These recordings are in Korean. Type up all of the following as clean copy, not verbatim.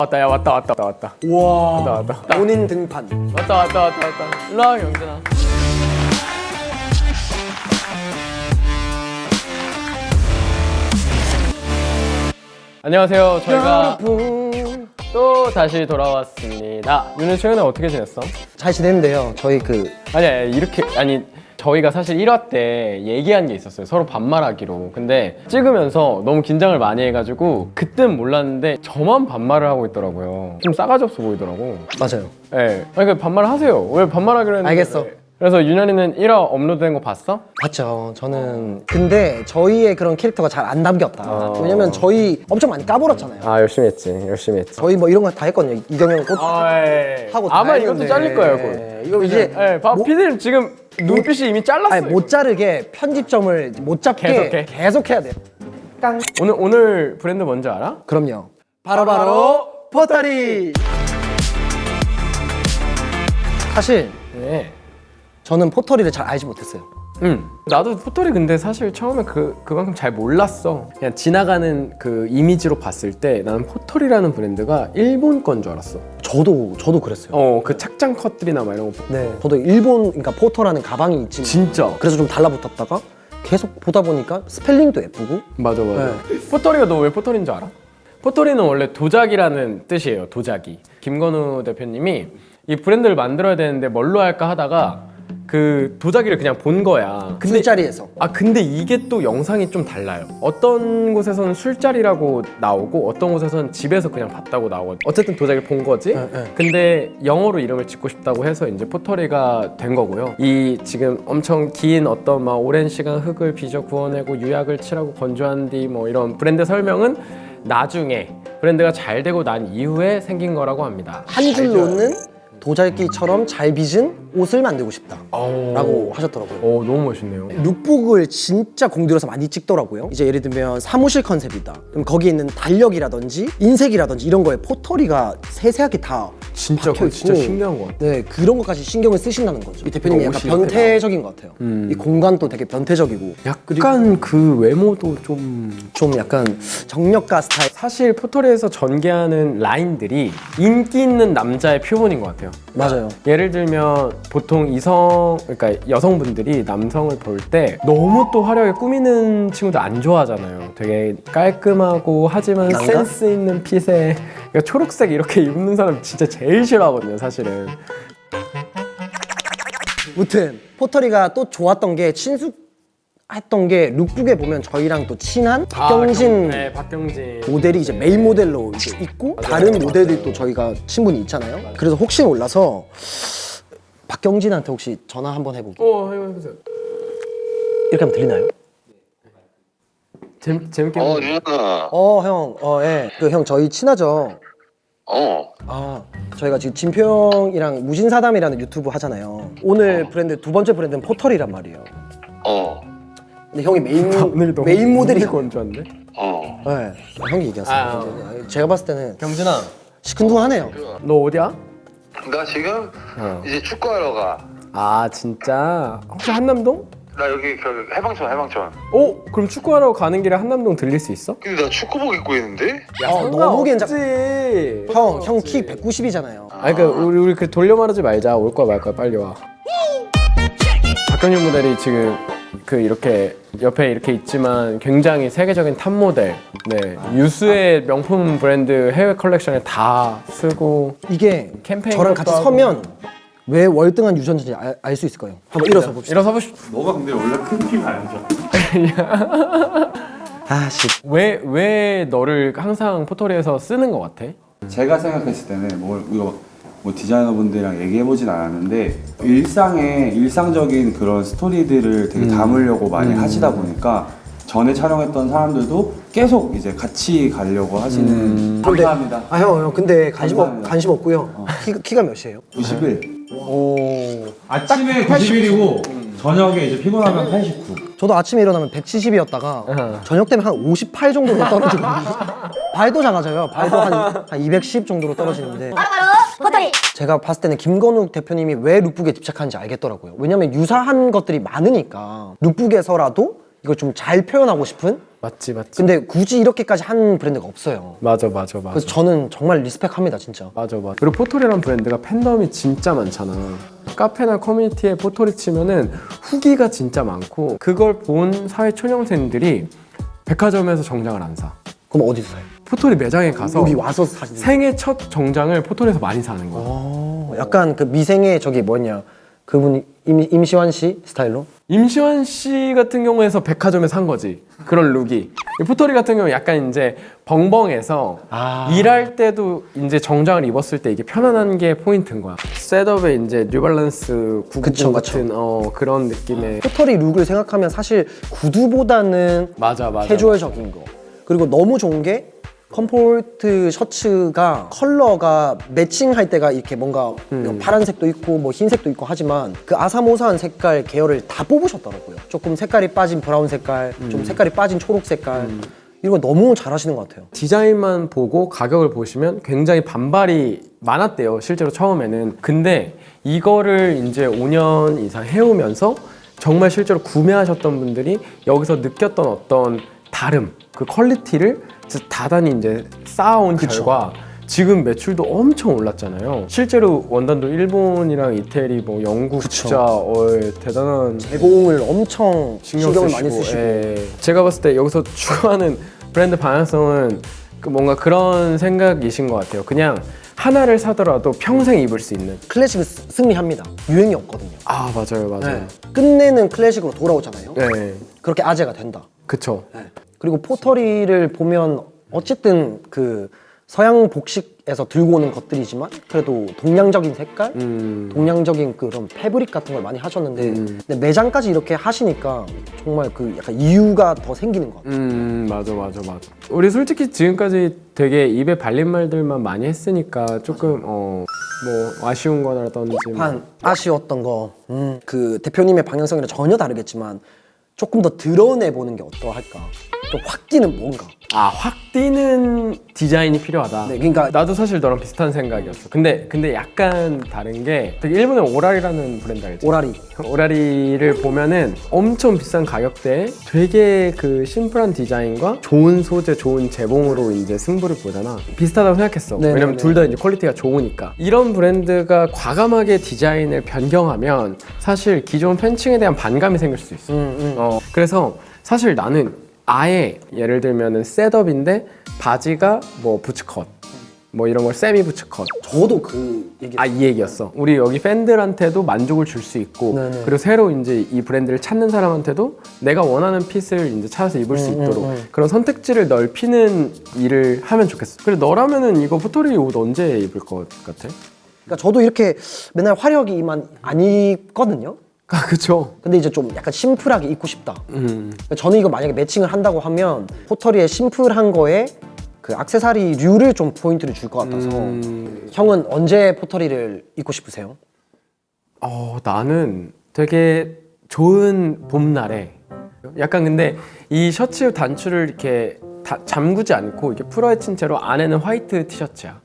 왔다 야 왔다. 우와. 왔다. 본인 등판. 왔다. 일로와 경진아. 안녕하세요. 저희가 또 다시 돌아왔습니다. 윤우 최근에 어떻게 지냈어? 잘 지냈는데요. 저희 아니 저희가 사실 1화 때 얘기한 게 있었어요. 서로 반말하기로. 근데 찍으면서 너무 긴장을 많이 해가지고 그땐 몰랐는데 저만 반말을 하고 있더라고요. 좀 싸가지 없어 보이더라고. 맞아요. 네. 그러니까 반말을 하세요. 왜 반말하기로 했는데. 알겠어. 그래서 윤현이는 1화 업로드된 거 봤어? 봤죠. 저는 근데 저희의 그런 캐릭터가 잘 안 담겼다. 왜냐면 저희 엄청 많이 까불었잖아요. 아 열심히 했지. 저희 뭐 이런 거 다 했거든요. 이경영 꽃 하고 다 아마 했는데. 이것도 잘릴 거예요. 그거. 이거 이제 PD는 지금 눈빛이 이미 잘랐어요. 못 자르게 편집점을 못 잡게 계속 해야 돼요. 깡. 오늘 브랜드 뭔지 알아? 그럼요. 바로 포털이. 사실 네. 저는 포털이를 잘 알지 못했어요. 나도 포털이 근데 사실 처음에 그만큼 잘 몰랐어. 그냥 지나가는 그 이미지로 봤을 때 나는 포털이라는 브랜드가 일본 건 줄 알았어. 저도 그랬어요. 그 착장 컷들이나 막 이런 거 보고. 네. 저도 일본 그러니까 포터라는 가방이 있지만 진짜. 그래서 좀 달라붙었다가 계속 보다 보니까 스펠링도 예쁘고. 맞아. 포털이가 너 왜 포털인 줄 알아? 포털이는 원래 도자기라는 뜻이에요. 도자기. 김건우 대표님이 이 브랜드를 만들어야 되는데 뭘로 할까 하다가 그 도자기를 그냥 본 거야. 술자리에서. 근데 이게 또 영상이 좀 달라요. 어떤 곳에서는 술자리라고 나오고 어떤 곳에서는 집에서 그냥 봤다고 나오거든. 어쨌든 도자기를 본 거지. 근데 영어로 이름을 짓고 싶다고 해서 이제 포털이가 된 거고요. 이 지금 엄청 긴 어떤 막 오랜 시간 흙을 빚어 구워내고 유약을 칠하고 건조한 뒤 뭐 이런 브랜드 설명은 나중에 브랜드가 잘 되고 난 이후에 생긴 거라고 합니다. 한 줄로는 도자기처럼 잘 빚은 옷을 만들고 싶다 라고 하셨더라고요. 너무 멋있네요. 룩북을 진짜 공들여서 많이 찍더라고요. 이제 예를 들면 사무실 컨셉이다. 그럼 거기에 있는 달력이라든지 인색이라든지 이런 거에 포털이가 세세하게 다 진짜 그거 진짜 신기한 것 같아. 네, 그런 것까지 신경을 쓰신다는 거죠. 이 대표님이 약간 옷이 변태적인 것 같아요. 이 공간도 되게 변태적이고 약간 그 외모도 좀 약간 정력가 스타일. 사실 포털에서 전개하는 라인들이 인기 있는 남자의 표본인 것 같아요. 맞아요. 예를 들면 보통 그러니까 여성분들이 남성을 볼 때 너무 또 화려하게 꾸미는 친구들 안 좋아하잖아요. 되게 깔끔하고 하지만 난가? 센스 있는 핏에 그러니까 초록색 이렇게 입는 사람 진짜 제일 싫어하거든요, 사실은. 무튼 포털이가 또 좋았던 게 친숙했던 게 룩북에 보면 저희랑 또 친한 박경진 박경진 모델이 이제 메인 모델로 이제 있고 다른 모델들이 또 저희가 친분이 있잖아요. 그래서 혹시 몰라서 박경진한테 혹시 전화 한번 해보기. 해보세요. 이렇게 하면 들리나요? 재밌게 유연아. 형, 예. 그 형 저희 친하죠? 저희가 지금 진표 형이랑 무신사담이라는 유튜브 하잖아요. 오늘 브랜드 두 번째 브랜드는 포털이란 말이에요. 근데 형이 메인 모델이 건조한데? 네, 형이 얘기하세요. 제가 봤을 때는 경진아, 시큰둥하네요. 너 어디야? 나 지금 이제 축구하러 가. 아 진짜? 혹시 한남동? 나 여기 해방촌. 그럼 축구하러 가는 길에 한남동 들릴 수 있어? 근데 나 축구복 입고 있는데? 너무 괜찮. 지 형 키 190이잖아요. 그러니까 우리 그 돌려 말하지 말자. 올 거야 말 거야 빨리 와. 박경림 모델이 지금 이렇게 옆에 이렇게 있지만 굉장히 세계적인 탑 모델. 네, 유수의 명품 브랜드 해외 컬렉션에 다 쓰고 이게 캠페인 저랑 것도 같이 하고. 왜 월등한 유전자인지 알 수 있을 거예요. 한번 일어서 봅시다. 일어서 보시. 너가 근데 원래 큰 키가 아니죠? 왜 너를 항상 포털에서 쓰는 것 같아? 제가 생각했을 때는 이거 디자이너분들이랑 얘기해보진 않았는데 일상적인 그런 스토리들을 되게 담으려고 많이 하시다 보니까 전에 촬영했던 사람들도 계속 이제 같이 가려고 하시는. 감사합니다. 형 근데 관심 감사합니다. 없고요. 키가 몇이에요? 91. 아침에 91이고 저녁에 이제 피곤하면 89. 저도 아침에 일어나면 170이었다가 저녁 되면 한 58 정도로 떨어지거든요. 발도 작아져요. 발도 한 210 정도로 떨어지는데 바로 포털이. 제가 봤을 때는 김건욱 대표님이 왜 룩북에 집착하는지 알겠더라고요. 왜냐면 유사한 것들이 많으니까 룩북에서라도 이걸 좀 잘 표현하고 싶은 맞지. 근데 굳이 이렇게까지 한 브랜드가 없어요. 맞아. 그래서 저는 정말 리스펙합니다, 진짜. 맞아. 그리고 포토리라는 브랜드가 팬덤이 진짜 많잖아. 카페나 커뮤니티에 포토리 치면은 후기가 진짜 많고 그걸 본 사회 초년생들이 백화점에서 정장을 안 사. 그럼 어디서 사요? 포토리 매장에 가서 여기 와서 사시는 생애 첫 정장을 포토리에서 많이 사는 거야. 약간 그 미생의 저기 뭐냐 그분 임시완 씨 스타일로? 임시완 씨 같은 경우에서 백화점에 산 거지. 그런 룩이. 포토리 같은 경우 약간 이제 벙벙해서 일할 때도 이제 정장을 입었을 때 이게 편안한 게 포인트인 거야. 셋업에 이제 뉴발란스 999 그쵸. 같은 그런 느낌의. 포터리 룩을 생각하면 사실 구두보다는 맞아. 캐주얼적인 거. 그리고 너무 좋은 게 컴포트 셔츠가 컬러가 매칭할 때가 이렇게 뭔가 파란색도 있고 뭐 흰색도 있고 하지만 그 아사모사한 색깔 계열을 다 뽑으셨더라고요. 조금 색깔이 빠진 브라운 색깔, 좀 색깔이 빠진 초록 색깔 이런 거 너무 잘하시는 것 같아요. 디자인만 보고 가격을 보시면 굉장히 반발이 많았대요. 실제로 처음에는. 근데 이거를 이제 5년 이상 해오면서 정말 실제로 구매하셨던 분들이 여기서 느꼈던 어떤 다름, 그 퀄리티를 진짜 다단히 이제 쌓아온 결과 지금 매출도 엄청 올랐잖아요. 실제로 원단도 일본이랑 이태리, 뭐 영국 진짜 대단한 제공을 엄청 신경을 많이 쓰시고, 쓰시고 제가 봤을 때 여기서 추구하는 브랜드 방향성은 그 뭔가 그런 생각이신 것 같아요. 그냥 하나를 사더라도 평생 입을 수 있는. 클래식은 승리합니다. 유행이 없거든요. 아 맞아요. 네. 끝내는 클래식으로 돌아오잖아요. 네, 그렇게 아재가 된다. 그쵸. 그리고 포터리를 보면 어쨌든 그 서양 복식에서 들고 오는 것들이지만 그래도 동양적인 색깔, 동양적인 그런 패브릭 같은 걸 많이 하셨는데 근데 매장까지 이렇게 하시니까 정말 그 약간 이유가 더 생기는 것 같아요. 맞아. 우리 솔직히 지금까지 되게 입에 발린 말들만 많이 했으니까 조금 뭐 아쉬운 거라든지 한 아쉬웠던 거, 그 대표님의 방향성이랑 전혀 다르겠지만 조금 더 드러내보는 게 어떠할까? 좀 확 띄는 뭔가. 확 띄는 디자인이 필요하다. 네, 그러니까 나도 사실 너랑 비슷한 생각이었어. 근데 되게 다른 게 되게 일본의 오라리라는 브랜드 알지? 오라리. 오라리를 보면은 엄청 비싼 가격대에 되게 그 심플한 디자인과 좋은 소재, 좋은 재봉으로 이제 승부를 보잖아. 비슷하다고 생각했어. 네네네. 왜냐면 둘 다 이제 퀄리티가 좋으니까. 이런 브랜드가 과감하게 디자인을 변경하면 사실 기존 팬층에 대한 반감이 생길 수 있어. 그래서 사실 나는 아예 예를 들면은 셋업인데 바지가 뭐 부츠컷, 뭐 이런 걸 세미 부츠컷. 저도 그 얘기. 이 얘기였어. 우리 여기 팬들한테도 만족을 줄 수 있고, 네네. 그리고 새로 이제 이 브랜드를 찾는 사람한테도 내가 원하는 핏을 이제 찾아서 입을 수 있도록 그런 선택지를 넓히는 일을 하면 좋겠어. 그래 너라면은 이거 포토리 옷 언제 입을 것 같아? 그러니까 저도 이렇게 맨날 화려하게만 안 입거든요. 그쵸. 근데 이제 좀 약간 심플하게 입고 싶다. 그러니까 저는 이거 만약에 매칭을 한다고 하면 포터리의 심플한 거에 그 액세서리류를 좀 포인트를 줄 것 같아서. 형은 언제 포터리를 입고 싶으세요? 나는 되게 좋은 봄날에 약간 근데 이 셔츠 단추를 이렇게 잠그지 않고 이렇게 풀어헤친 채로 안에는 화이트 티셔츠야.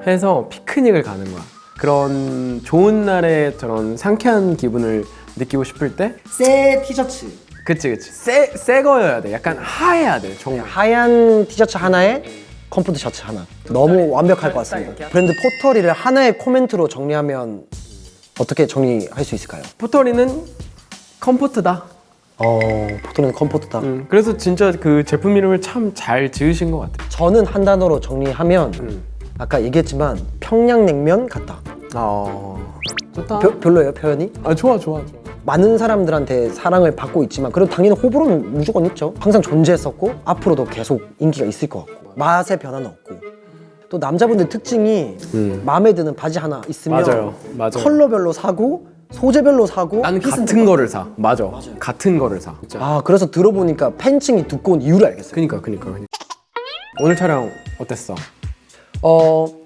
해서 피크닉을 가는 거야. 그런 좋은 날에 저런 상쾌한 기분을 느끼고 싶을 때 새 티셔츠. 그치 새 거여야 돼. 약간 하얘야 돼. 정말 하얀 티셔츠 하나에 컴포트 셔츠 하나. 너무 완벽할 것 같습니다. 브랜드 포터리를 하나의 코멘트로 정리하면 어떻게 정리할 수 있을까요? 포터리는 컴포트다. 포터리는 컴포트다. 그래서 진짜 그 제품 이름을 참 잘 지으신 것 같아. 저는 한 단어로 정리하면 아까 얘기했지만 평양냉면 같다. 좋다. 별로예요, 표현이? 좋아. 많은 사람들한테 사랑을 받고 있지만 그래도 당연히 호불호는 무조건 있죠. 항상 존재했었고 앞으로도 계속 인기가 있을 것 같고 맛의 변화는 없고 또 남자분들 특징이 마음에 드는 바지 하나 있으면 맞아요. 컬러별로 사고 소재별로 사고 나는 핏은 같은 거를 사. 맞아. 같은 거를 사. 진짜. 그래서 들어보니까 팬층이 두꺼운 이유를 알겠어요. 그니까. 오늘 촬영 어땠어?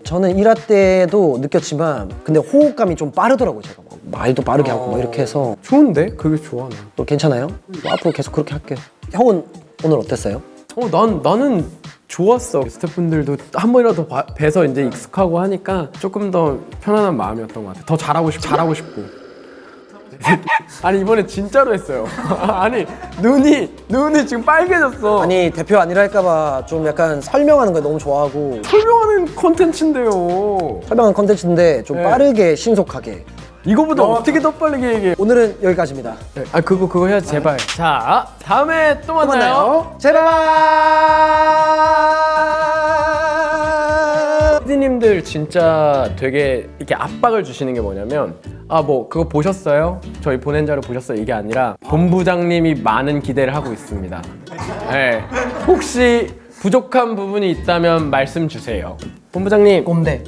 저는 일할 때도 느꼈지만 근데 호흡감이 좀 빠르더라고요. 제가 막 말도 빠르게 하고 막 이렇게 해서 좋은데? 그게 좋아 나. 괜찮아요? 앞으로 계속 그렇게 할게요. 형은 오늘 어땠어요? 나는 좋았어. 스태프분들도 한 번이라도 뵈서 이제 익숙하고 하니까 조금 더 편안한 마음이었던 것 같아. 더 잘하고 싶고. 아니 이번에 진짜로 했어요. 아니 눈이 지금 빨개졌어. 아니 대표 아니라 할까봐 좀 약간 설명하는 거 너무 좋아하고 설명하는 콘텐츠인데요. 설명하는 컨텐츠인데 좀 네. 빠르게 신속하게 이거보다 어떻게 더 빠르게 얘기해? 오늘은 여기까지입니다. 아 그거 해야지 제발. 자 다음에 또 만나요. PD님들 진짜 되게 이렇게 압박을 주시는 게 뭐냐면 아 뭐 그거 보셨어요? 저희 보낸 자료 보셨어요? 이게 아니라 본부장님이 많은 기대를 하고 있습니다. 네. 혹시 부족한 부분이 있다면 말씀 주세요. 본부장님. 꼰대.